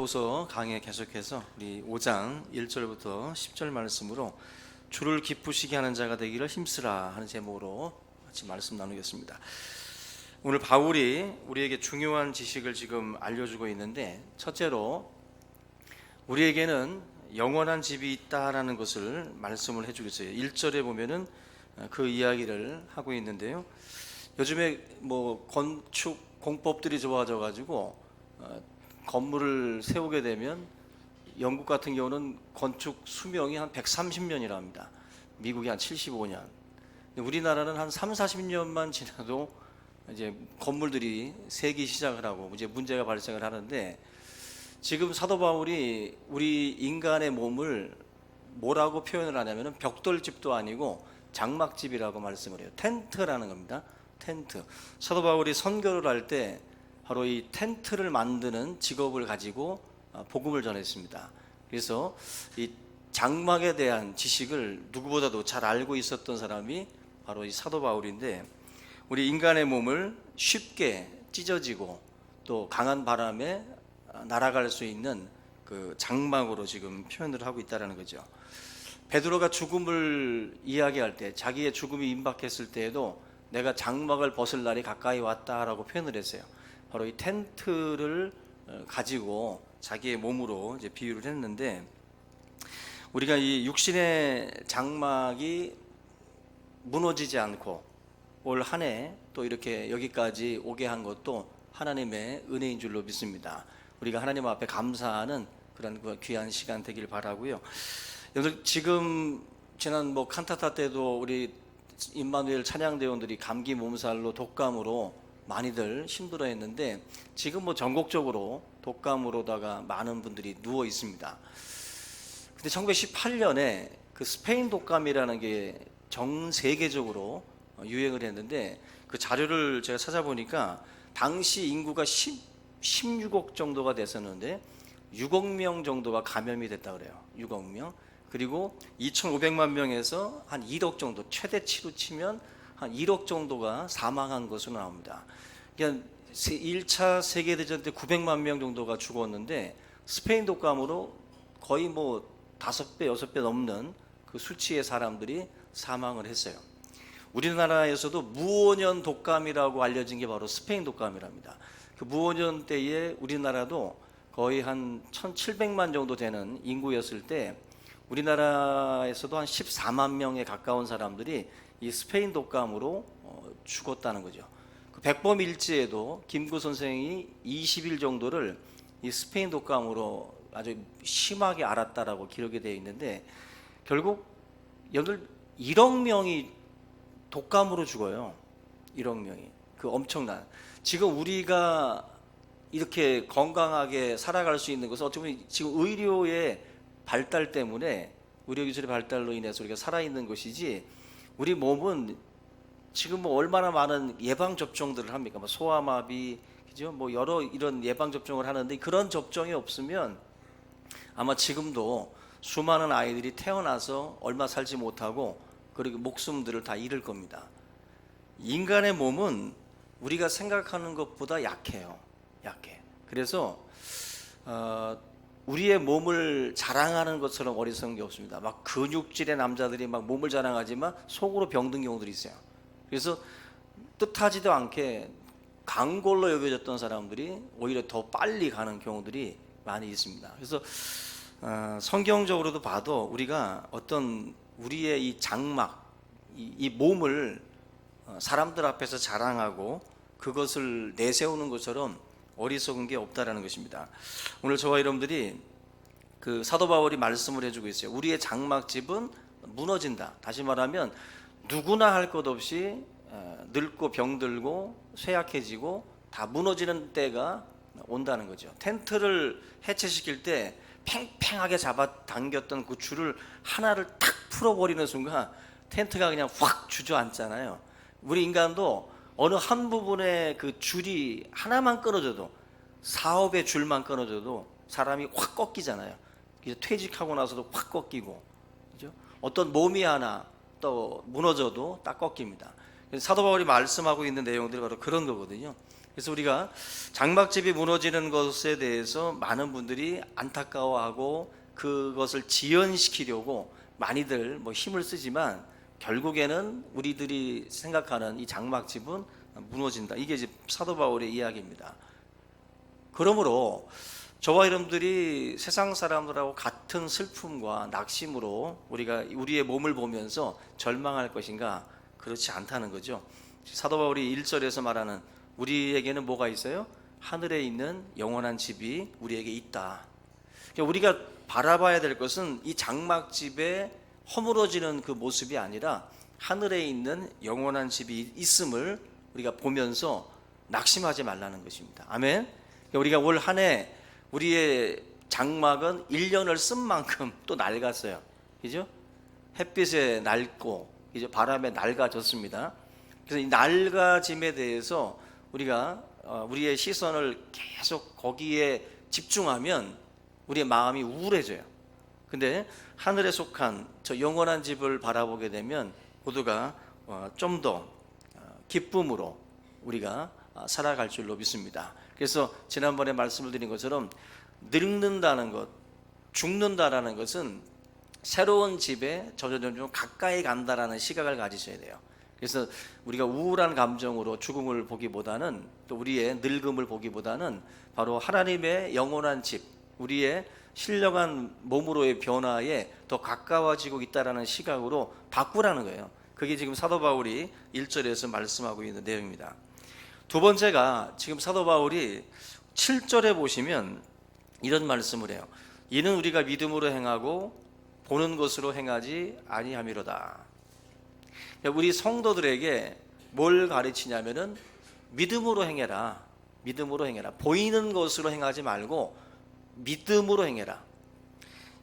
야고보서 강해 계속해서 우리 5장 1절부터 10절 말씀으로 주를 기쁘시게 하는 자가 되기를 힘쓰라 하는 제목으로 같이 말씀 나누겠습니다. 오늘 바울이 우리에게 중요한 지식을 지금 알려주고 있는데, 첫째로 우리에게는 영원한 집이 있다라는 것을 말씀을 해주고 있어요. 1절에 보면은 그 이야기를 하고 있는데요. 요즘에 뭐 건축 공법들이 좋아져 가지고 건물을 세우게 되면 영국 같은 경우는 건축 수명이 한 130년이라 합니다. 미국이 한 75년. 우리나라는 한 3, 40년만 지나도 이제 건물들이 세기 시작을 하고 이제 문제가 발생을 하는데, 지금 사도 바울이 우리 인간의 몸을 뭐라고 표현을 하냐면은 벽돌집도 아니고 장막집이라고 말씀을 해요. 텐트라는 겁니다. 텐트. 사도 바울이 선교를 할 때 바로 이 텐트를 만드는 직업을 가지고 복음을 전했습니다. 그래서 이 장막에 대한 지식을 누구보다도 잘 알고 있었던 사람이 바로 이 사도 바울인데, 우리 인간의 몸을 쉽게 찢어지고 또 강한 바람에 날아갈 수 있는 그 장막으로 지금 표현을 하고 있다는 거죠. 베드로가 죽음을 이야기할 때, 자기의 죽음이 임박했을 때에도 내가 장막을 벗을 날이 가까이 왔다라고 표현을 했어요. 바로 이 텐트를 가지고 자기의 몸으로 이제 비유를 했는데, 우리가 이 육신의 장막이 무너지지 않고 올 한 해 또 이렇게 여기까지 오게 한 것도 하나님의 은혜인 줄로 믿습니다. 우리가 하나님 앞에 감사하는 그런 귀한 시간 되길 바라고요. 여러분, 지금 지난 뭐 칸타타 때도 우리 임마누엘 찬양대원들이 감기 몸살로 독감으로 많이들 힘들어했는데, 지금 뭐 전국적으로 독감으로다가 많은 분들이 누워 있습니다. 근데 1918년에 그 스페인 독감이라는 게 전 세계적으로 유행을 했는데, 그 자료를 제가 찾아보니까 당시 인구가 16억 정도가 됐었는데 6억 명 정도가 감염이 됐다 그래요. 6억 명. 그리고 2,500만 명에서 한 1억 정도, 최대치로 치면 한 1억 정도가 사망한 것으로 나옵니다. 그러니까 1차 세계대전 때 900만 명 정도가 죽었는데, 스페인 독감으로 거의 뭐 5배, 6배 넘는 그 수치의 사람들이 사망을 했어요. 우리나라에서도 무오년 독감이라고 알려진 게 바로 스페인 독감이랍니다. 그 무오년 때에 우리나라도 거의 한 1,700만 정도 되는 인구였을 때, 우리나라에서도 한 14만 명에 가까운 사람들이 이 스페인 독감으로 죽었다는 거죠. 그 백범일지에도 김구 선생이 20일 정도를 이 스페인 독감으로 아주 심하게 앓았다라고 기록이 되어 있는데, 결국 여들 1억 명이 독감으로 죽어요. 1억 명이. 그 엄청난. 지금 우리가 이렇게 건강하게 살아갈 수 있는 것은 어떻게 보면 지금 의료의 발달 때문에, 의료기술의 발달로 인해서 우리가 살아있는 것이지, 우리 몸은 지금 뭐 얼마나 많은 예방접종들을 합니까? 뭐 소아마비, 그죠? 뭐 여러 이런 예방접종을 하는데, 그런 접종이 없으면 아마 지금도 수많은 아이들이 태어나서 얼마 살지 못하고 그리고 목숨들을 다 잃을 겁니다. 인간의 몸은 우리가 생각하는 것보다 약해요. 약해. 그래서 우리의 몸을 자랑하는 것처럼 어리석은 게 없습니다. 막 근육질의 남자들이 막 몸을 자랑하지만 속으로 병든 경우들이 있어요. 그래서 뜻하지도 않게 강골로 여겨졌던 사람들이 오히려 더 빨리 가는 경우들이 많이 있습니다. 그래서 성경적으로도 봐도 우리가 어떤 우리의 이 장막, 이 몸을 사람들 앞에서 자랑하고 그것을 내세우는 것처럼 어리석은 게 없다라는 것입니다. 오늘 저와 여러분들이 그 사도 바울이 말씀을 해주고 있어요. 우리의 장막집은 무너진다. 다시 말하면 누구나 할 것 없이 늙고 병들고 쇠약해지고 다 무너지는 때가 온다는 거죠. 텐트를 해체시킬 때 팽팽하게 잡아당겼던 그 줄을 하나를 탁 풀어버리는 순간 텐트가 그냥 확 주저앉잖아요. 우리 인간도 어느 한 부분에 그 줄이 하나만 끊어져도, 사업의 줄만 끊어져도 사람이 확 꺾이잖아요. 퇴직하고 나서도 확 꺾이고, 그죠? 어떤 몸이 하나 또 무너져도 딱 꺾입니다. 사도 바울이 말씀하고 있는 내용들이 바로 그런 거거든요. 그래서 우리가 장막집이 무너지는 것에 대해서 많은 분들이 안타까워하고 그것을 지연시키려고 많이들 힘을 쓰지만, 결국에는 우리들이 생각하는 이 장막집은 무너진다. 이게 이제 사도 바울의 이야기입니다. 그러므로 저와 여러분들이 세상 사람들하고 같은 슬픔과 낙심으로 우리가 우리의 몸을 보면서 절망할 것인가? 그렇지 않다는 거죠. 사도 바울이 1절에서 말하는 우리에게는 뭐가 있어요? 하늘에 있는 영원한 집이 우리에게 있다. 그러니까 우리가 바라봐야 될 것은 이 장막집에 허물어지는 그 모습이 아니라 하늘에 있는 영원한 집이 있음을 우리가 보면서 낙심하지 말라는 것입니다. 아멘. 그러니까 우리가 올 한 해 우리의 장막은 1년을 쓴 만큼 또 낡았어요. 그죠? 햇빛에 낡고 이제 바람에 낡아졌습니다. 그래서 이 낡아짐에 대해서 우리가 우리의 시선을 계속 거기에 집중하면 우리의 마음이 우울해져요. 근데 하늘에 속한 저 영원한 집을 바라보게 되면 모두가 좀 더 기쁨으로 우리가 살아갈 줄로 믿습니다. 그래서 지난번에 말씀을 드린 것처럼 늙는다는 것, 죽는다라는 것은 새로운 집에 점점 가까이 간다라는 시각을 가지셔야 돼요. 그래서 우리가 우울한 감정으로 죽음을 보기보다는, 또 우리의 늙음을 보기보다는 바로 하나님의 영원한 집, 우리의 신령한 몸으로의 변화에 더 가까워지고 있다라는 시각으로 바꾸라는 거예요. 그게 지금 사도 바울이 1절에서 말씀하고 있는 내용입니다. 두 번째가 지금 사도 바울이 7절에 보시면 이런 말씀을 해요. 이는 우리가 믿음으로 행하고 보는 것으로 행하지 아니함이로다. 우리 성도들에게 뭘 가르치냐면은 믿음으로 행해라. 믿음으로 행해라. 보이는 것으로 행하지 말고 믿음으로 행해라.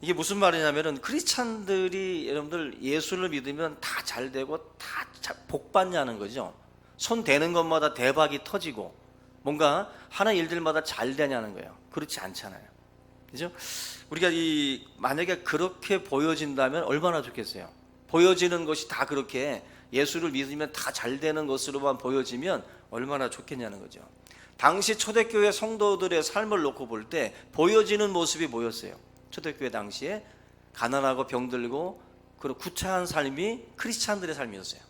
이게 무슨 말이냐면은 크리스찬들이 여러분들 예수를 믿으면 다 잘 되고 다 복 받냐는 거죠. 손 대는 것마다 대박이 터지고 뭔가 하는 일들마다 잘 되냐는 거예요. 그렇지 않잖아요. 그죠? 우리가 만약에 그렇게 보여진다면 얼마나 좋겠어요. 보여지는 것이 다 그렇게 예수를 믿으면 다 잘 되는 것으로만 보여지면 얼마나 좋겠냐는 거죠. 당시 초대교회 성도들의 삶을 놓고 볼 때 보여지는 모습이 뭐였어요? 초대교회 당시에 가난하고 병들고 그리고 구차한 삶이 크리스찬들의 삶이었어요.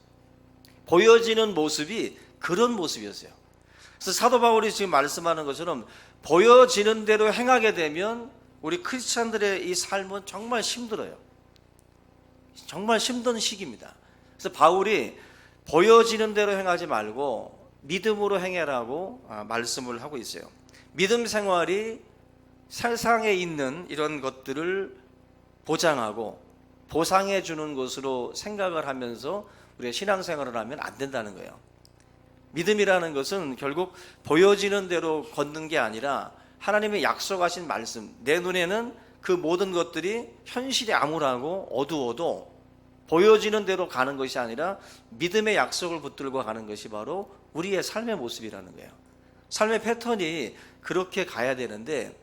보여지는 모습이 그런 모습이었어요. 그래서 사도 바울이 지금 말씀하는 것처럼 보여지는 대로 행하게 되면 우리 크리스찬들의 이 삶은 정말 힘들어요. 정말 힘든 시기입니다. 그래서 바울이 보여지는 대로 행하지 말고 믿음으로 행해라고 말씀을 하고 있어요. 믿음 생활이 세상에 있는 이런 것들을 보장하고 보상해 주는 것으로 생각을 하면서 우리가 신앙생활을 하면 안 된다는 거예요. 믿음이라는 것은 결국 보여지는 대로 걷는 게 아니라 하나님의 약속하신 말씀, 내 눈에는 그 모든 것들이 현실이 암울하고 어두워도 보여지는 대로 가는 것이 아니라 믿음의 약속을 붙들고 가는 것이 바로 우리의 삶의 모습이라는 거예요. 삶의 패턴이 그렇게 가야 되는데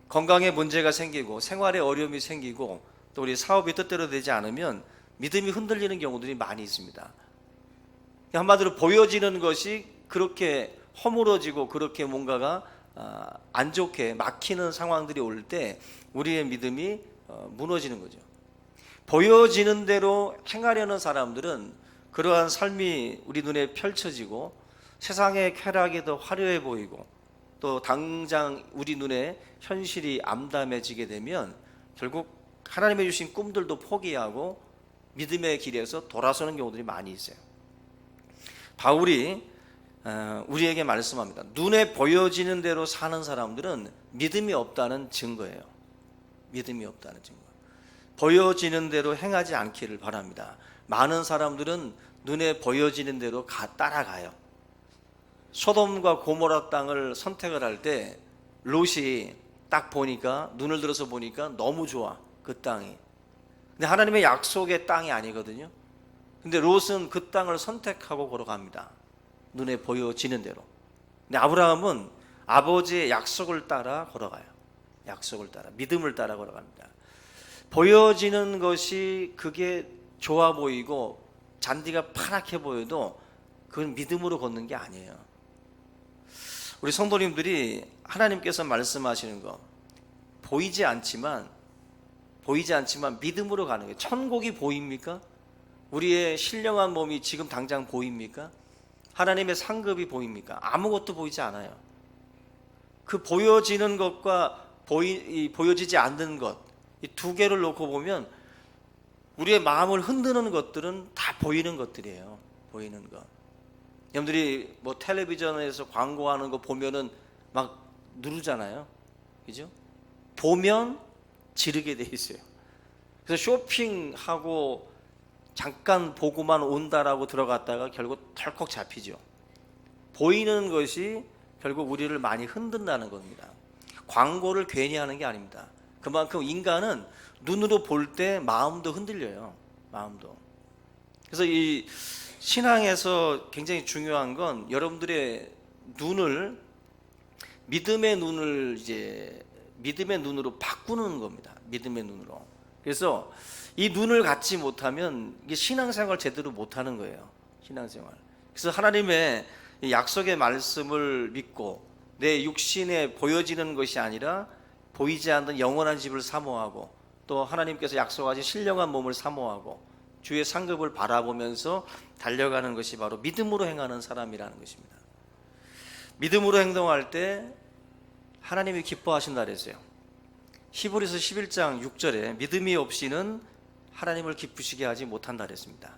건강에 문제가 생기고 생활에 어려움이 생기고 또 우리 사업이 뜻대로 되지 않으면 믿음이 흔들리는 경우들이 많이 있습니다. 한마디로 보여지는 것이 그렇게 허물어지고 그렇게 뭔가가 안 좋게 막히는 상황들이 올 때 우리의 믿음이 무너지는 거죠. 보여지는 대로 행하려는 사람들은 그러한 삶이 우리 눈에 펼쳐지고 세상의 쾌락이 더 화려해 보이고 또 당장 우리 눈에 현실이 암담해지게 되면 결국 하나님의 주신 꿈들도 포기하고 믿음의 길에서 돌아서는 경우들이 많이 있어요. 바울이 우리에게 말씀합니다. 눈에 보여지는 대로 사는 사람들은 믿음이 없다는 증거예요. 믿음이 없다는 증거. 보여지는 대로 행하지 않기를 바랍니다. 많은 사람들은 눈에 보여지는 대로 따라가요. 소돔과 고모라 땅을 선택을 할 때 롯이 딱 보니까 눈을 들어서 보니까 너무 좋아, 그 땅이. 근데 하나님의 약속의 땅이 아니거든요. 근데 롯은 그 땅을 선택하고 걸어갑니다. 눈에 보여지는 대로. 근데 아브라함은 아버지의 약속을 따라 걸어가요. 약속을 따라, 믿음을 따라 걸어갑니다. 보여지는 것이 그게 좋아 보이고 잔디가 파랗게 보여도 그건 믿음으로 걷는 게 아니에요. 우리 성도님들이 하나님께서 말씀하시는 거 보이지 않지만 믿음으로 가는 거예요. 천국이 보입니까? 우리의 신령한 몸이 지금 당장 보입니까? 하나님의 상급이 보입니까? 아무것도 보이지 않아요. 그 보여지는 것과 보여지지 않는 것, 이 두 개를 놓고 보면 우리의 마음을 흔드는 것들은 다 보이는 것들이에요. 보이는 것. 여러분들이 뭐 텔레비전에서 광고하는 거 보면은 막 누르잖아요. 그죠? 보면 지르게 돼 있어요. 그래서 쇼핑하고 잠깐 보고만 온다라고 들어갔다가 결국 덜컥 잡히죠. 보이는 것이 결국 우리를 많이 흔든다는 겁니다. 광고를 괜히 하는 게 아닙니다. 그만큼 인간은 눈으로 볼 때 마음도 흔들려요. 마음도. 그래서 이 신앙에서 굉장히 중요한 건 여러분들의 눈을 믿음의 눈으로 바꾸는 겁니다. 믿음의 눈으로. 그래서 이 눈을 갖지 못하면 이게 신앙생활 제대로 못하는 거예요. 신앙생활. 그래서 하나님의 약속의 말씀을 믿고 내 육신에 보여지는 것이 아니라 보이지 않는 영원한 집을 사모하고 또 하나님께서 약속하신 신령한 몸을 사모하고 주의 상급을 바라보면서 달려가는 것이 바로 믿음으로 행하는 사람이라는 것입니다. 믿음으로 행동할 때 하나님이 기뻐하신다 그랬어요. 히브리서 11장 6절에 믿음이 없이는 하나님을 기쁘시게 하지 못한다 그랬습니다.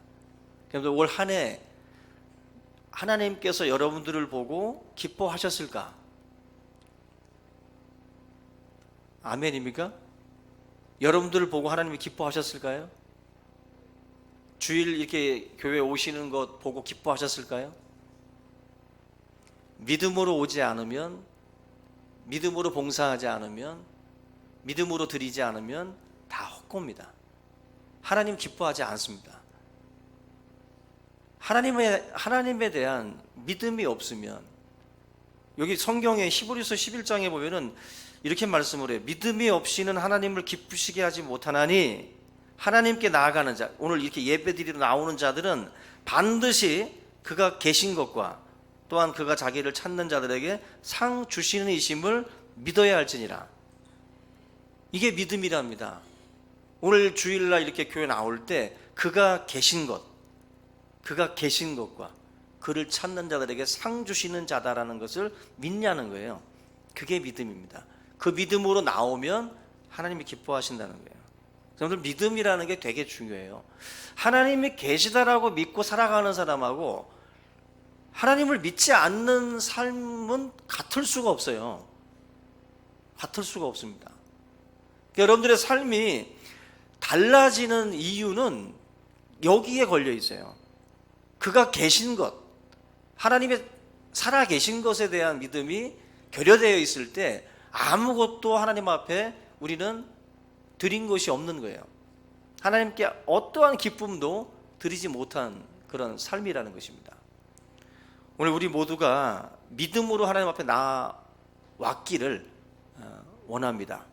그런데 올 한 해 하나님께서 여러분들을 보고 기뻐하셨을까? 아멘입니까? 여러분들을 보고 하나님이 기뻐하셨을까요? 주일 이렇게 교회 오시는 것 보고 기뻐하셨을까요? 믿음으로 오지 않으면, 믿음으로 봉사하지 않으면, 믿음으로 드리지 않으면 다 헛고입니다. 하나님 기뻐하지 않습니다. 하나님에 대한 믿음이 없으면, 여기 성경에 히브리서 11장에 보면은 이렇게 말씀을 해요. 믿음이 없이는 하나님을 기쁘시게 하지 못하나니, 하나님께 나아가는 자, 오늘 이렇게 예배드리러 나오는 자들은 반드시 그가 계신 것과 또한 그가 자기를 찾는 자들에게 상 주시는 이심을 믿어야 할지니라. 이게 믿음이랍니다. 오늘 주일날 이렇게 교회 나올 때 그가 계신 것과 그를 찾는 자들에게 상 주시는 자다라는 것을 믿냐는 거예요. 그게 믿음입니다. 그 믿음으로 나오면 하나님이 기뻐하신다는 거예요. 여러분들 믿음이라는 게 되게 중요해요. 하나님이 계시다라고 믿고 살아가는 사람하고 하나님을 믿지 않는 삶은 같을 수가 없어요. 같을 수가 없습니다. 여러분들의 삶이 달라지는 이유는 여기에 걸려 있어요. 그가 계신 것, 하나님의 살아 계신 것에 대한 믿음이 결여되어 있을 때 아무것도 하나님 앞에 우리는 드린 것이 없는 거예요. 하나님께 어떠한 기쁨도 드리지 못한 그런 삶이라는 것입니다. 오늘 우리 모두가 믿음으로 하나님 앞에 나왔기를 원합니다.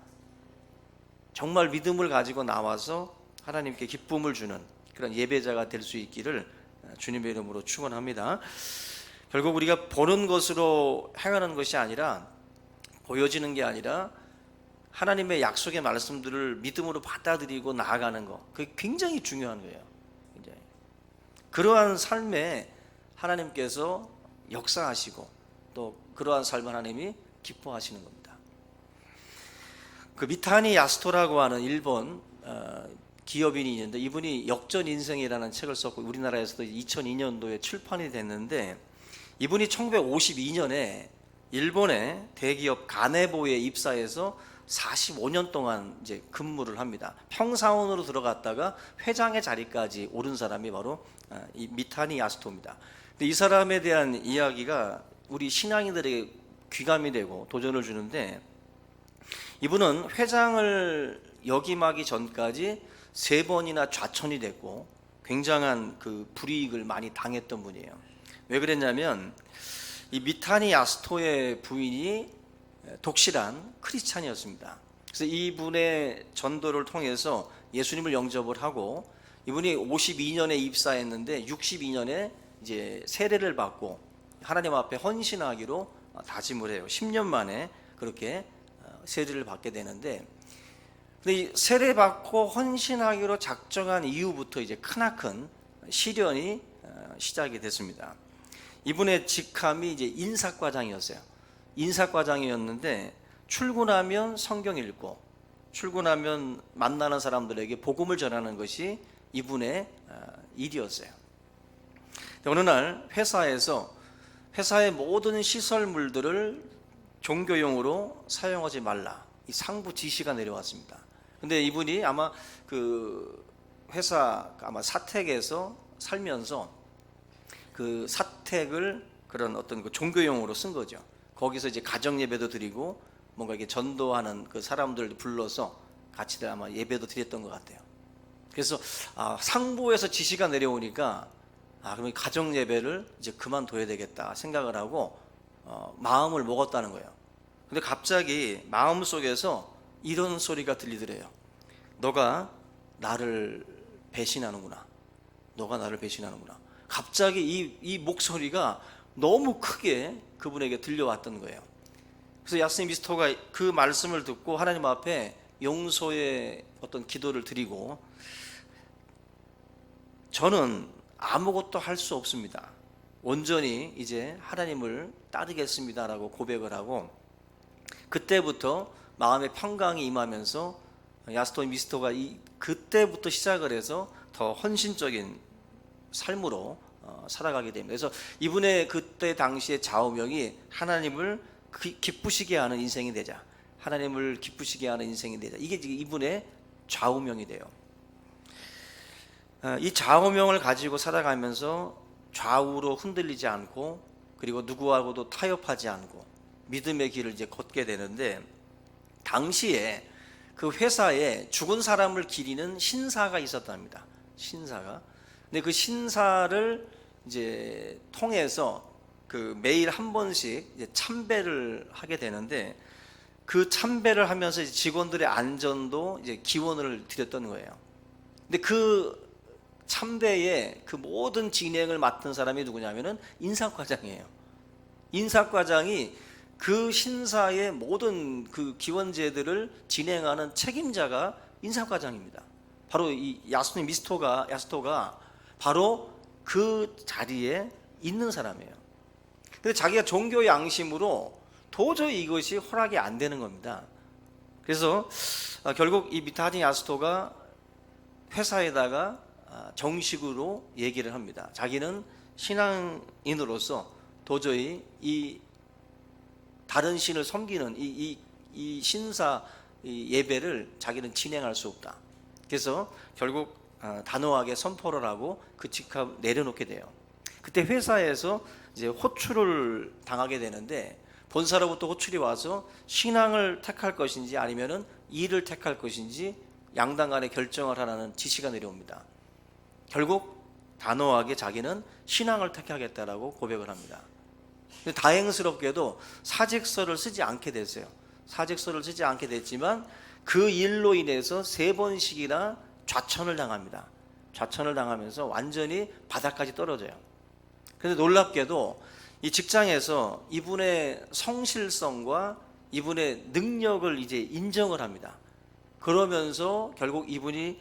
정말 믿음을 가지고 나와서 하나님께 기쁨을 주는 그런 예배자가 될 수 있기를 주님의 이름으로 축원합니다. 결국 우리가 보는 것으로 행하는 것이 아니라, 보여지는 게 아니라 하나님의 약속의 말씀들을 믿음으로 받아들이고 나아가는 것, 그게 굉장히 중요한 거예요. 굉장히. 그러한 삶에 하나님께서 역사하시고 또 그러한 삶을 하나님이 기뻐하시는 겁니다. 그 미타니 야스토라고 하는 일본 기업인이 있는데, 이분이 역전인생이라는 책을 썼고 우리나라에서도 2002년도에 출판이 됐는데, 이분이 1952년에 일본의 대기업 가네보에 입사해서 45년 동안 이제 근무를 합니다. 평사원으로 들어갔다가 회장의 자리까지 오른 사람이 바로 이 미타니 야스토입니다. 근데 이 사람에 대한 이야기가 우리 신앙인들에게 귀감이 되고 도전을 주는데, 이분은 회장을 역임하기 전까지 3번이나 좌천이 됐고 굉장한 그 불이익을 많이 당했던 분이에요. 왜 그랬냐면 이 미타니 야스토의 부인이 독실한 크리스찬이었습니다. 그래서 이분의 전도를 통해서 예수님을 영접을 하고, 이분이 52년에 입사했는데 62년에 이제 세례를 받고 하나님 앞에 헌신하기로 다짐을 해요. 10년 만에 그렇게 세례를 받게 되는데, 근데 이 세례 받고 헌신하기로 작정한 이후부터 이제 크나큰 시련이 시작이 됐습니다. 이분의 직함이 이제 인사과장이었어요. 인사과장이었는데 출근하면 성경 읽고, 출근하면 만나는 사람들에게 복음을 전하는 것이 이분의 일이었어요. 어느 날 회사의 모든 시설물들을 종교용으로 사용하지 말라, 이 상부 지시가 내려왔습니다. 근데 이분이 아마 그 회사 사택에서 살면서 그 사택을 그런 어떤 그 종교용으로 쓴 거죠. 거기서 이제 가정 예배도 드리고 뭔가 이게 전도하는 그 사람들 불러서 같이들 아마 예배도 드렸던 것 같아요. 그래서 상부에서 지시가 내려오니까 그러면 가정 예배를 이제 그만둬야 되겠다 생각을 하고 마음을 먹었다는 거예요. 근데 갑자기 마음 속에서 이런 소리가 들리더래요. 너가 나를 배신하는구나. 너가 나를 배신하는구나. 갑자기 이 목소리가 너무 크게 그분에게 들려왔던 거예요. 그래서 야스민 미스터가 그 말씀을 듣고 하나님 앞에 용서의 어떤 기도를 드리고, 저는 아무것도 할 수 없습니다. 온전히 이제 하나님을 따르겠습니다라고 고백을 하고, 그때부터 마음의 평강이 임하면서 야스토 미스터가 그때부터 시작을 해서 더 헌신적인 삶으로 살아가게 됩니다. 그래서 이분의 그때 당시의 좌우명이 하나님을 기쁘시게 하는 인생이 되자, 하나님을 기쁘시게 하는 인생이 되자, 이게 지금 이분의 좌우명이 돼요. 이 좌우명을 가지고 살아가면서 좌우로 흔들리지 않고, 그리고 누구하고도 타협하지 않고 믿음의 길을 이제 걷게 되는데, 당시에 그 회사에 죽은 사람을 기리는 신사가 있었답니다. 신사가. 근데 그 신사를 이제 통해서 그 매일 한 번씩 이제 참배를 하게 되는데, 그 참배를 하면서 이제 직원들의 안전도 이제 기원을 드렸던 거예요. 근데 그 참배의 그 모든 진행을 맡은 사람이 누구냐면은 인사과장이에요. 인사과장이 그 신사의 모든 그 기원제들을 진행하는 책임자가 인사과장입니다. 바로 이 야스토가 바로 그 자리에 있는 사람이에요. 근데 자기가 종교 양심으로 도저히 이것이 허락이 안 되는 겁니다. 그래서 결국 이 미타하진 야스토가 회사에다가 정식으로 얘기를 합니다. 자기는 신앙인으로서 도저히 이 다른 신을 섬기는 이 신사 예배를 자기는 진행할 수 없다. 그래서 결국 단호하게 선포를 하고 그 직함 내려놓게 돼요. 그때 회사에서 이제 호출을 당하게 되는데, 본사로부터 호출이 와서 신앙을 택할 것인지 아니면은 일을 택할 것인지 양당 간에 결정을 하라는 지시가 내려옵니다. 결국 단호하게 자기는 신앙을 택하겠다라고 고백을 합니다. 근데 다행스럽게도 사직서를 쓰지 않게 됐어요. 사직서를 쓰지 않게 됐지만 그 일로 인해서 3번씩이나 좌천을 당합니다. 좌천을 당하면서 완전히 바닥까지 떨어져요. 그런데 놀랍게도 이 직장에서 이분의 성실성과 이분의 능력을 이제 인정을 합니다. 그러면서 결국 이분이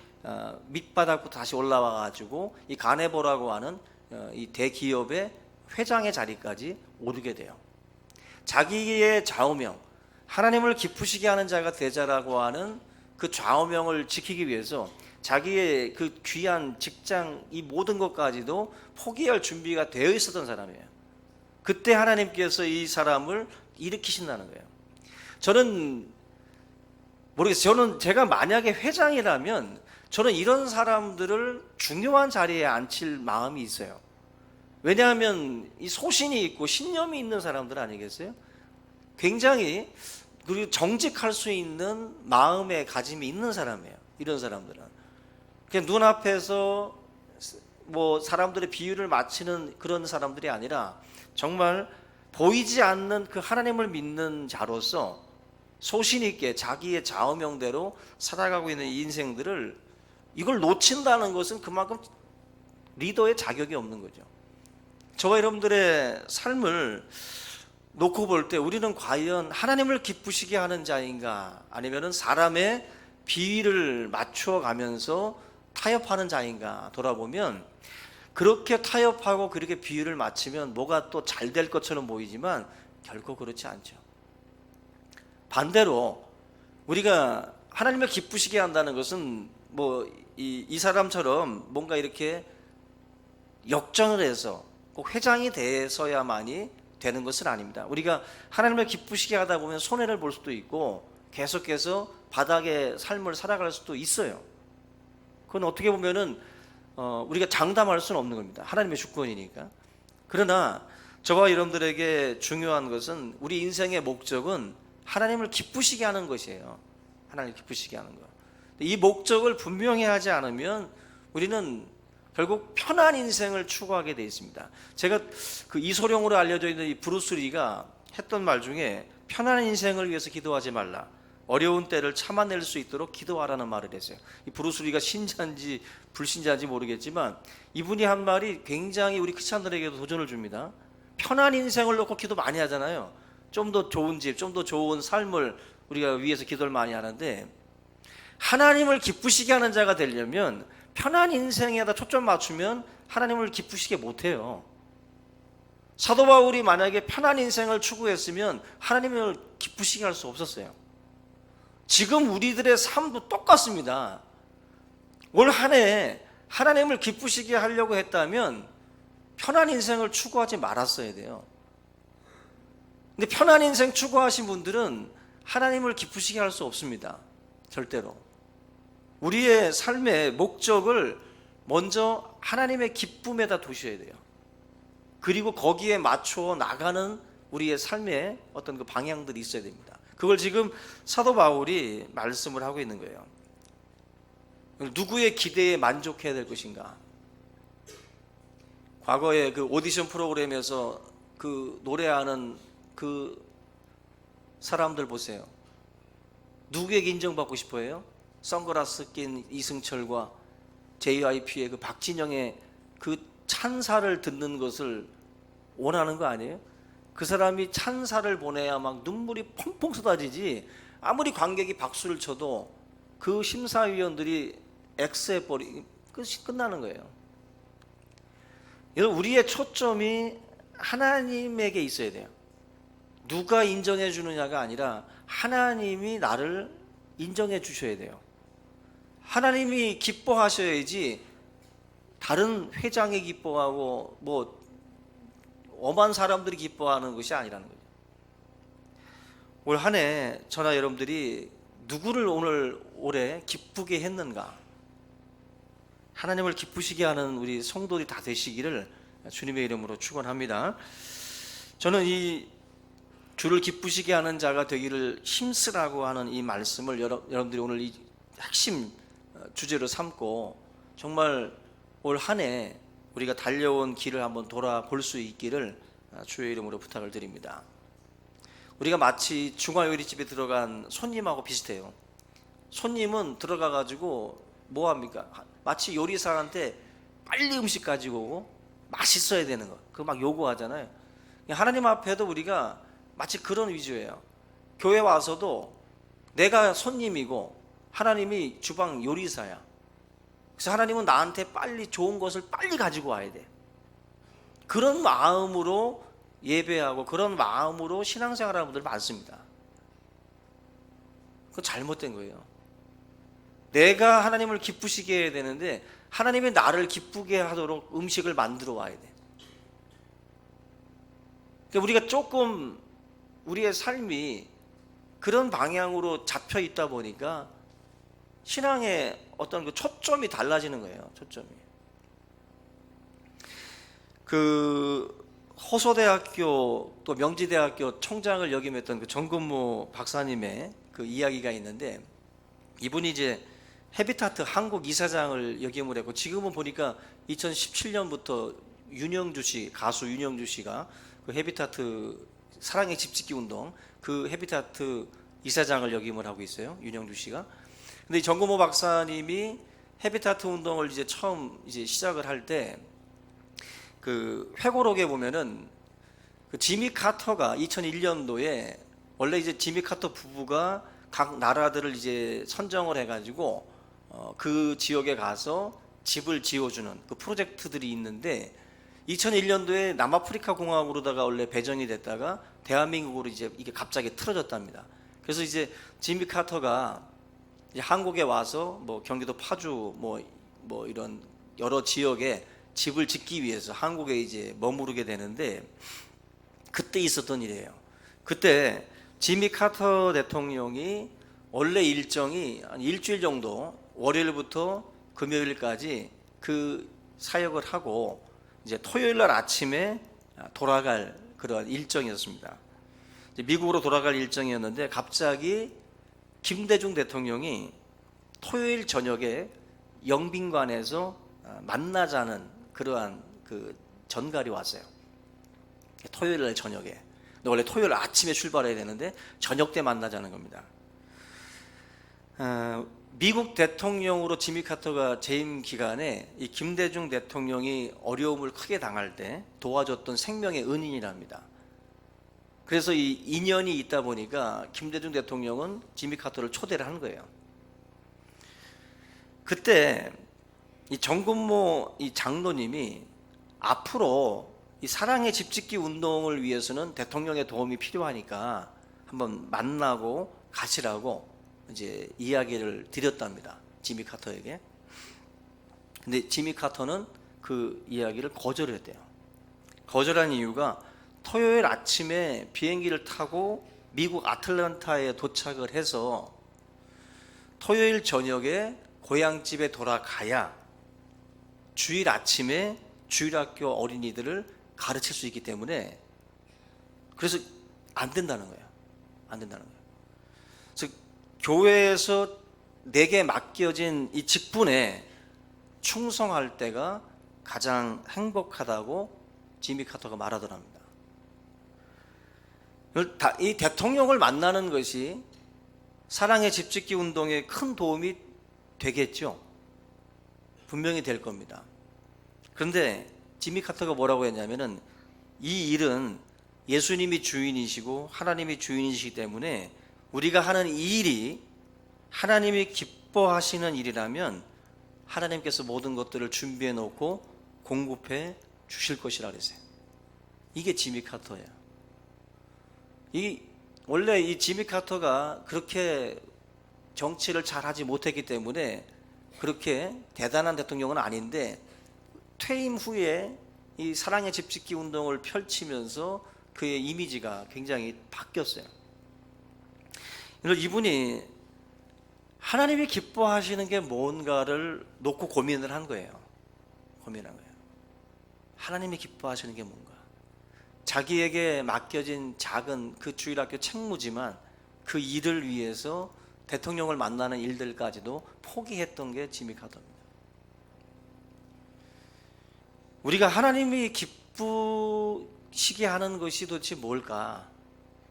밑바닥부터 다시 올라와 가지고 이 가네보라고 하는 이 대기업의 회장의 자리까지 오르게 돼요. 자기의 좌우명, 하나님을 기쁘시게 하는 자가 되자라고 하는 그 좌우명을 지키기 위해서 자기의 그 귀한 직장, 이 모든 것까지도 포기할 준비가 되어 있었던 사람이에요. 그때 하나님께서 이 사람을 일으키신다는 거예요. 저는 모르겠어요. 제가 만약에 회장이라면 저는 이런 사람들을 중요한 자리에 앉힐 마음이 있어요. 왜냐하면 이 소신이 있고 신념이 있는 사람들 아니겠어요? 굉장히 그리고 정직할 수 있는 마음의 가짐이 있는 사람이에요. 이런 사람들은 그냥 눈앞에서 뭐 사람들의 비유를 맞추는 그런 사람들이 아니라 정말 보이지 않는 그 하나님을 믿는 자로서 소신 있게 자기의 좌우명대로 살아가고 있는 이 인생들을, 이걸 놓친다는 것은 그만큼 리더의 자격이 없는 거죠. 저와 여러분들의 삶을 놓고 볼 때 우리는 과연 하나님을 기쁘시게 하는 자인가, 아니면은 사람의 비위를 맞추어 가면서 타협하는 자인가 돌아보면, 그렇게 타협하고 그렇게 비위를 맞추면 뭐가 또 잘 될 것처럼 보이지만 결코 그렇지 않죠. 반대로 우리가 하나님을 기쁘시게 한다는 것은 뭐 이 사람처럼 뭔가 이렇게 역전을 해서 꼭 회장이 돼서야만이 되는 것은 아닙니다. 우리가 하나님을 기쁘시게 하다 보면 손해를 볼 수도 있고 계속해서 바닥의 삶을 살아갈 수도 있어요. 그건 어떻게 보면은 우리가 장담할 수는 없는 겁니다. 하나님의 주권이니까. 그러나 저와 여러분들에게 중요한 것은, 우리 인생의 목적은 하나님을 기쁘시게 하는 것이에요. 하나님을 기쁘시게 하는 것. 이 목적을 분명히 하지 않으면 우리는 결국 편한 인생을 추구하게 되어 있습니다. 제가 그 이소룡으로 알려져 있는 이 브루스 리가 했던 말 중에 편한 인생을 위해서 기도하지 말라, 어려운 때를 참아낼 수 있도록 기도하라는 말을 했어요. 이 브루스 리가 신자인지 불신자인지 모르겠지만 이분이 한 말이 굉장히 우리 크리스찬들에게도 도전을 줍니다. 편한 인생을 놓고 기도 많이 하잖아요. 좀 더 좋은 집, 좀 더 좋은 삶을 우리가 위해서 기도를 많이 하는데, 하나님을 기쁘시게 하는 자가 되려면 편한 인생에다 초점 맞추면 하나님을 기쁘시게 못해요. 사도 바울이 만약에 편한 인생을 추구했으면 하나님을 기쁘시게 할 수 없었어요. 지금 우리들의 삶도 똑같습니다. 올 한 해 하나님을 기쁘시게 하려고 했다면 편한 인생을 추구하지 말았어야 돼요. 근데 편한 인생 추구하신 분들은 하나님을 기쁘시게 할 수 없습니다. 절대로. 우리의 삶의 목적을 먼저 하나님의 기쁨에다 두셔야 돼요. 그리고 거기에 맞춰 나가는 우리의 삶의 어떤 그 방향들이 있어야 됩니다. 그걸 지금 사도 바울이 말씀을 하고 있는 거예요. 누구의 기대에 만족해야 될 것인가? 과거에 그 오디션 프로그램에서 그 노래하는 그 사람들 보세요. 누구에게 인정받고 싶어 해요? 선글라스 낀 이승철과 JYP의 그 박진영의 그 찬사를 듣는 것을 원하는 거 아니에요? 그 사람이 찬사를 보내야 막 눈물이 펑펑 쏟아지지, 아무리 관객이 박수를 쳐도 그 심사위원들이 X해버리 끝이 끝나는 거예요. 여러분, 우리의 초점이 하나님에게 있어야 돼요. 누가 인정해 주느냐가 아니라 하나님이 나를 인정해 주셔야 돼요. 하나님이 기뻐하셔야지 다른 회장이 기뻐하고 뭐 엄한 사람들이 기뻐하는 것이 아니라는 거죠. 올 한 해 저나 여러분들이 누구를 올해 기쁘게 했는가, 하나님을 기쁘시게 하는 우리 성도들이 다 되시기를 주님의 이름으로 축원합니다. 저는 이 주를 기쁘시게 하는 자가 되기를 힘쓰라고 하는 이 말씀을 여러분들이 오늘 이 핵심 주제로 삼고 정말 올 한 해 우리가 달려온 길을 한번 돌아볼 수 있기를 주의 이름으로 부탁을 드립니다. 우리가 마치 중화요리집에 들어간 손님하고 비슷해요. 손님은 들어가 가지고 뭐 합니까? 마치 요리사한테 빨리 음식 가지고 오고 맛있어야 되는 거, 그거 막 요구하잖아요. 하나님 앞에도 우리가 마치 그런 위주예요. 교회 와서도 내가 손님이고 하나님이 주방 요리사야. 그래서 하나님은 나한테 빨리 좋은 것을 빨리 가지고 와야 돼. 그런 마음으로 예배하고 그런 마음으로 신앙생활하는 분들 많습니다. 그건 잘못된 거예요. 내가 하나님을 기쁘시게 해야 되는데 하나님이 나를 기쁘게 하도록 음식을 만들어 와야 돼. 그러니까 우리가 조금 우리의 삶이 그런 방향으로 잡혀 있다 보니까 신앙의 어떤 그 초점이 달라지는 거예요. 초점이. 그 호소대학교 또 명지대학교 총장을 역임했던 그 정근모 박사님의 그 이야기가 있는데, 이분이 이제 헤비타트 한국 이사장을 역임을 했고, 지금은 보니까 2017년부터 윤영주 씨, 가수 윤영주 씨가 그 헤비타트 사랑의 집짓기 운동, 그 헤비타트 이사장을 역임을 하고 있어요. 윤영주 씨가. 근데 정근모 박사님이 헤비타트 운동을 이제 처음 이제 시작을 할 때 그 회고록에 보면은 그 지미 카터가 2001년도에 원래 이제 지미 카터 부부가 각 나라들을 이제 선정을 해가지고 그 지역에 가서 집을 지어주는 그 프로젝트들이 있는데 2001년도에 남아프리카 공화국으로다가 원래 배정이 됐다가 대한민국으로 이제 이게 갑자기 틀어졌답니다. 그래서 이제 지미 카터가 이제 한국에 와서 뭐 경기도 파주 뭐 이런 여러 지역에 집을 짓기 위해서 한국에 이제 머무르게 되는데 그때 있었던 일이에요. 그때 지미 카터 대통령이 원래 일정이 한 일주일 정도 월요일부터 금요일까지 그 사역을 하고 이제 토요일 날 아침에 돌아갈 그런 일정이었습니다. 미국으로 돌아갈 일정이었는데 갑자기 김대중 대통령이 토요일 저녁에 영빈관에서 만나자는 그러한 그 전갈이 왔어요. 토요일 날 저녁에. 근데 원래 토요일 아침에 출발해야 되는데 저녁 때 만나자는 겁니다. 미국 대통령으로 지미 카터가 재임 기간에 이 김대중 대통령이 어려움을 크게 당할 때 도와줬던 생명의 은인이랍니다. 그래서 이 인연이 있다 보니까 김대중 대통령은 지미 카터를 초대를 한 거예요. 그때 이 정근모 이 장로님이 앞으로 이 사랑의 집짓기 운동을 위해서는 대통령의 도움이 필요하니까 한번 만나고 가시라고 이제 이야기를 드렸답니다. 지미 카터에게. 근데 지미 카터는 그 이야기를 거절했대요. 거절한 이유가 토요일 아침에 비행기를 타고 미국 아틀란타에 도착을 해서 토요일 저녁에 고향집에 돌아가야 주일 아침에 주일학교 어린이들을 가르칠 수 있기 때문에 그래서 안 된다는 거예요. 안 된다는 거예요. 그래서 교회에서 내게 맡겨진 이 직분에 충성할 때가 가장 행복하다고 지미 카터가 말하더랍니다. 이 대통령을 만나는 것이 사랑의 집짓기 운동에 큰 도움이 되겠죠. 분명히 될 겁니다. 그런데 지미 카터가 뭐라고 했냐면은 이 일은 예수님이 주인이시고 하나님이 주인이시기 때문에 우리가 하는 이 일이 하나님이 기뻐하시는 일이라면 하나님께서 모든 것들을 준비해 놓고 공급해 주실 것이라 그랬어요. 이게 지미 카터예요. 원래 이 지미 카터가 그렇게 정치를 잘하지 못했기 때문에 그렇게 대단한 대통령은 아닌데 퇴임 후에 이 사랑의 집짓기 운동을 펼치면서 그의 이미지가 굉장히 바뀌었어요. 이분이 하나님이 기뻐하시는 게 뭔가를 놓고 고민을 한 거예요. 고민한 거예요. 하나님이 기뻐하시는 게 뭔가. 자기에게 맡겨진 작은 그 주일학교 책무지만 그 일을 위해서 대통령을 만나는 일들까지도 포기했던 게 지미 카터입니다. 우리가 하나님이 기쁘시게 하는 것이 도대체 뭘까?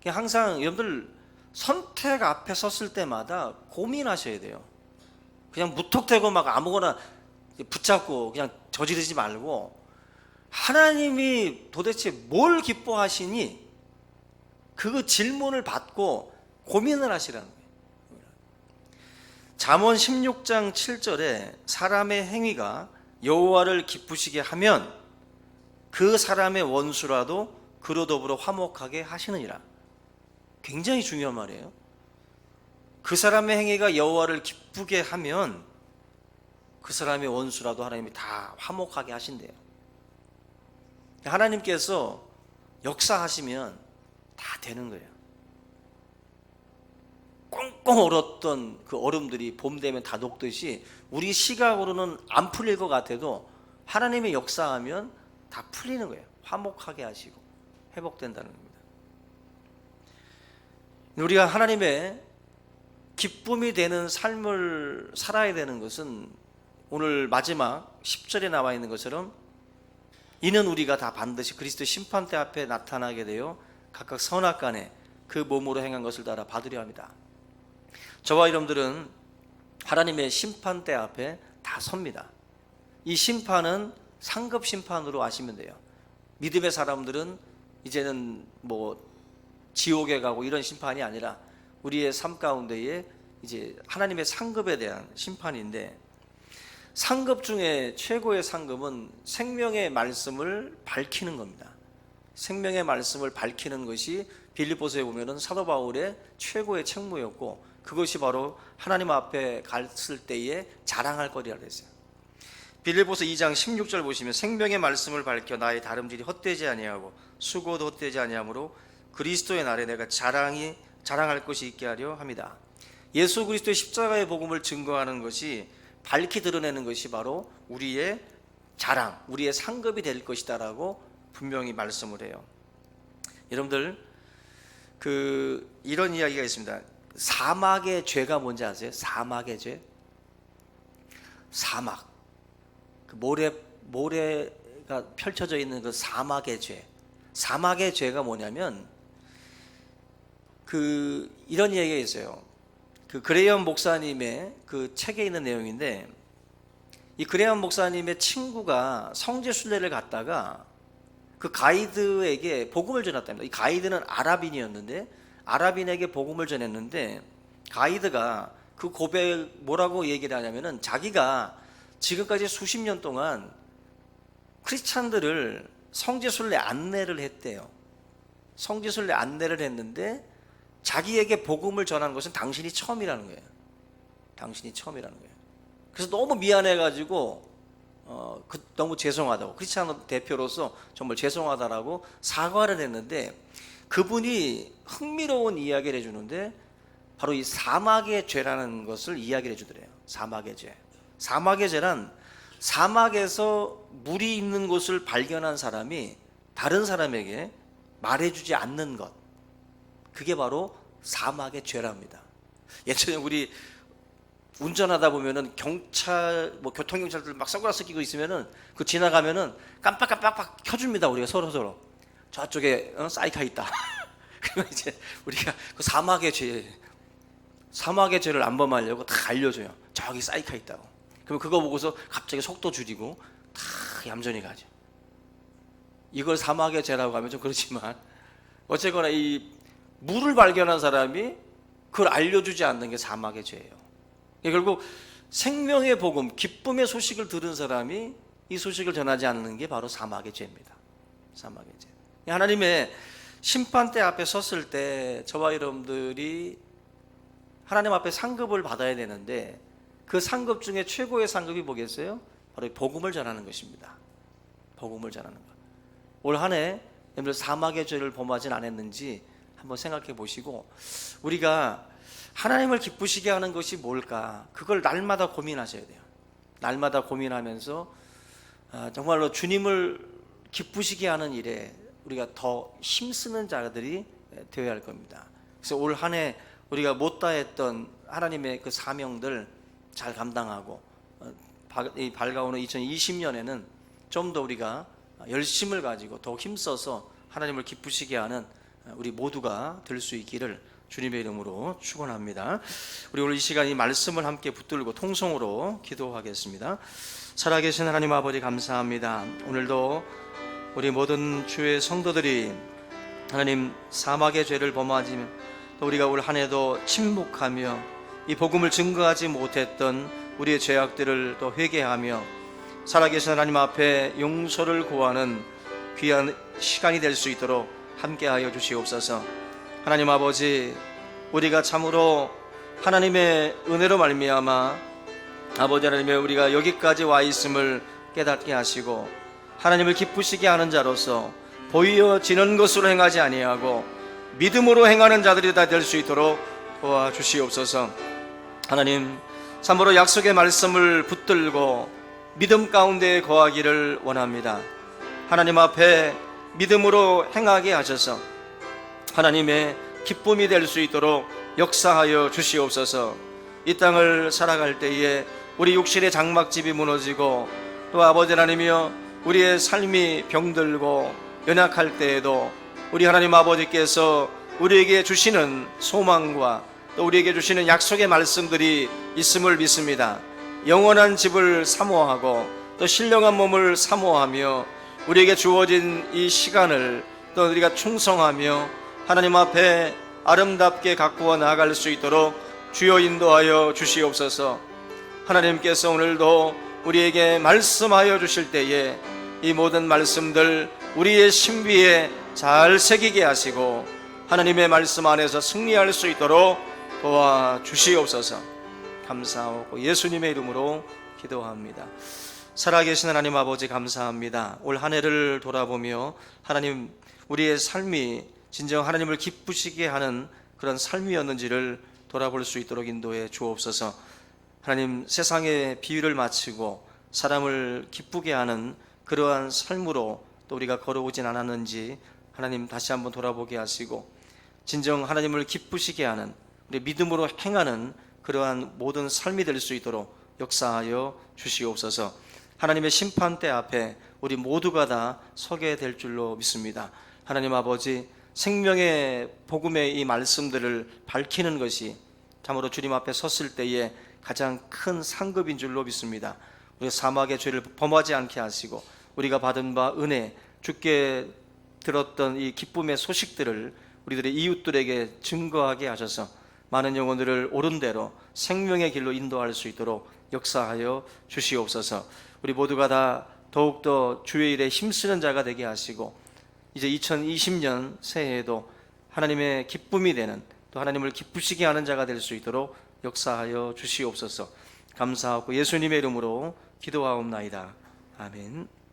항상 여러분들 선택 앞에 섰을 때마다 고민하셔야 돼요. 그냥 무턱대고 막 아무거나 붙잡고 그냥 저지르지 말고 하나님이 도대체 뭘 기뻐하시니? 그 질문을 받고 고민을 하시라는 거예요. 잠언 16장 7절에 사람의 행위가 여호와를 기쁘시게 하면 그 사람의 원수라도 그로 더불어 화목하게 하시느니라. 굉장히 중요한 말이에요. 그 사람의 행위가 여호와를 기쁘게 하면 그 사람의 원수라도 하나님이 다 화목하게 하신대요. 하나님께서 역사하시면 다 되는 거예요. 꽁꽁 얼었던 그 얼음들이 봄 되면 다 녹듯이 우리 시각으로는 안 풀릴 것 같아도 하나님의 역사하면 다 풀리는 거예요. 화목하게 하시고 회복된다는 겁니다. 우리가 하나님의 기쁨이 되는 삶을 살아야 되는 것은 오늘 마지막 10절에 나와 있는 것처럼 이는 우리가 다 반드시 그리스도 심판대 앞에 나타나게 되어 각각 선악간에 그 몸으로 행한 것을 따라 받으려 합니다. 저와 여러분들은 하나님의 심판대 앞에 다 섭니다. 이 심판은 상급 심판으로 아시면 돼요. 믿음의 사람들은 이제는 뭐 지옥에 가고 이런 심판이 아니라 우리의 삶 가운데에 이제 하나님의 상급에 대한 심판인데, 상급 중에 최고의 상급은 생명의 말씀을 밝히는 겁니다. 생명의 말씀을 밝히는 것이 빌립보서에 보면은 사도 바울의 최고의 책무였고, 그것이 바로 하나님 앞에 갔을 때에 자랑할 거리라 그랬어요. 빌립보서 2장 16절 보시면 생명의 말씀을 밝혀 나의 다름질이 헛되지 아니하고 수고도 헛되지 아니하므로 그리스도의 날에 내가 자랑할 것이 있게 하려 합니다. 예수 그리스도의 십자가의 복음을 증거하는 것이, 밝히 드러내는 것이 바로 우리의 자랑, 우리의 상급이 될 것이다라고 분명히 말씀을 해요. 여러분들 이런 이야기가 있습니다. 사막의 죄가 뭔지 아세요? 사막의 죄. 사막, 그 모래가 펼쳐져 있는 그 사막의 죄. 사막의 죄가 뭐냐면 이런 이야기가 있어요. 그레이엄 목사님의 그 책에 있는 내용인데, 이 그레이엄 목사님의 친구가 성지 순례를 갔다가 그 가이드에게 복음을 전했답니다. 이 가이드는 아랍인이었는데, 아랍인에게 복음을 전했는데, 가이드가 그 고백 뭐라고 얘기를 하냐면은, 자기가 지금까지 수십 년 동안 크리스찬들을 성지 순례 안내를 했대요. 성지 순례 안내를 했는데 자기에게 복음을 전한 것은 당신이 처음이라는 거예요. 당신이 처음이라는 거예요. 그래서 너무 미안해가지고 너무 죄송하다고, 크리스찬 대표로서 정말 죄송하다라고 사과를 했는데, 그분이 흥미로운 이야기를 해주는데 바로 이 사막의 죄라는 것을 이야기를 해주더래요. 사막의 죄. 사막의 죄란, 사막에서 물이 있는 곳을 발견한 사람이 다른 사람에게 말해주지 않는 것, 그게 바로 사막의 죄랍니다. 예전에 우리 운전하다 보면은 경찰, 교통경찰들 막 선글라스 끼고 있으면은 그 지나가면은 깜빡깜빡 켜줍니다. 우리가 서로 저쪽에 사이카 있다. 그러면 이제 우리가 그 사막의 죄를 안 범하려고 다 알려줘요. 저기 사이카 있다고. 그럼 그거 보고서 갑자기 속도 줄이고 다 얌전히 가죠. 이걸 사막의 죄라고 하면 좀 그렇지만, 어쨌거나 이 물을 발견한 사람이 그걸 알려주지 않는 게 사막의 죄예요. 결국 생명의 복음, 기쁨의 소식을 들은 사람이 이 소식을 전하지 않는 게 바로 사막의 죄입니다. 사막의 죄. 하나님의 심판대 앞에 섰을 때 저와 여러분들이 하나님 앞에 상급을 받아야 되는데, 그 상급 중에 최고의 상급이 뭐겠어요? 바로 복음을 전하는 것입니다. 복음을 전하는 것. 올 한 해 여러분들 사막의 죄를 범하진 않았는지 한번 생각해 보시고, 우리가 하나님을 기쁘시게 하는 것이 뭘까, 그걸 날마다 고민하셔야 돼요. 날마다 고민하면서 정말로 주님을 기쁘시게 하는 일에 우리가 더 힘쓰는 자들이 되어야 할 겁니다. 그래서 올 한 해 우리가 못 다했던 하나님의 그 사명들 잘 감당하고, 이 밝아오는 2020년에는 좀 더 우리가 열심을 가지고 더 힘써서 하나님을 기쁘시게 하는 우리 모두가 될 수 있기를 주님의 이름으로 축원합니다. 우리 오늘 이 시간 이 말씀을 함께 붙들고 통성으로 기도하겠습니다. 살아계신 하나님 아버지, 감사합니다. 오늘도 우리 모든 주의 성도들이 하나님 사막의 죄를 범하지, 또 우리가 올 한 해도 침묵하며 이 복음을 증거하지 못했던 우리의 죄악들을 또 회개하며 살아계신 하나님 앞에 용서를 구하는 귀한 시간이 될 수 있도록 함께하여 주시옵소서. 하나님 아버지, 우리가 참으로 하나님의 은혜로 말미암아 아버지 하나님의 우리가 여기까지 와 있음을 깨닫게 하시고, 하나님을 기쁘시게 하는 자로서 보여지는 것으로 행하지 아니하고 믿음으로 행하는 자들이 다 될 수 있도록 도와주시옵소서. 하나님, 참으로 약속의 말씀을 붙들고 믿음 가운데 거하기를 원합니다. 하나님 앞에 믿음으로 행하게 하셔서 하나님의 기쁨이 될 수 있도록 역사하여 주시옵소서. 이 땅을 살아갈 때에 우리 육신의 장막집이 무너지고, 또 아버지 하나님이여 우리의 삶이 병들고 연약할 때에도 우리 하나님 아버지께서 우리에게 주시는 소망과 또 우리에게 주시는 약속의 말씀들이 있음을 믿습니다. 영원한 집을 사모하고 또 신령한 몸을 사모하며 우리에게 주어진 이 시간을 또 우리가 충성하며 하나님 앞에 아름답게 가꾸어 나아갈 수 있도록 주여 인도하여 주시옵소서. 하나님께서 오늘도 우리에게 말씀하여 주실 때에 이 모든 말씀들 우리의 심비에 잘 새기게 하시고 하나님의 말씀 안에서 승리할 수 있도록 도와주시옵소서. 감사하고 예수님의 이름으로 기도합니다. 살아계신 하나님 아버지 감사합니다. 올 한 해를 돌아보며 하나님 우리의 삶이 진정 하나님을 기쁘시게 하는 그런 삶이었는지를 돌아볼 수 있도록 인도해 주옵소서. 하나님 세상의 비유를 마치고 사람을 기쁘게 하는 그러한 삶으로 또 우리가 걸어오진 않았는지 하나님 다시 한번 돌아보게 하시고 진정 하나님을 기쁘시게 하는 우리 믿음으로 행하는 그러한 모든 삶이 될 수 있도록 역사하여 주시옵소서. 하나님의 심판대 앞에 우리 모두가 다 서게 될 줄로 믿습니다. 하나님 아버지, 생명의 복음의 이 말씀들을 밝히는 것이 참으로 주님 앞에 섰을 때에 가장 큰 상급인 줄로 믿습니다. 우리 사막의 죄를 범하지 않게 하시고 우리가 받은 바 은혜, 주께 들었던 이 기쁨의 소식들을 우리들의 이웃들에게 증거하게 하셔서 많은 영혼들을 옳은 대로 생명의 길로 인도할 수 있도록 역사하여 주시옵소서. 우리 모두가 다 더욱더 주의 일에 힘쓰는 자가 되게 하시고 이제 2020년 새해에도 하나님의 기쁨이 되는 또 하나님을 기쁘시게 하는 자가 될 수 있도록 역사하여 주시옵소서. 감사하고 예수님의 이름으로 기도하옵나이다. 아멘.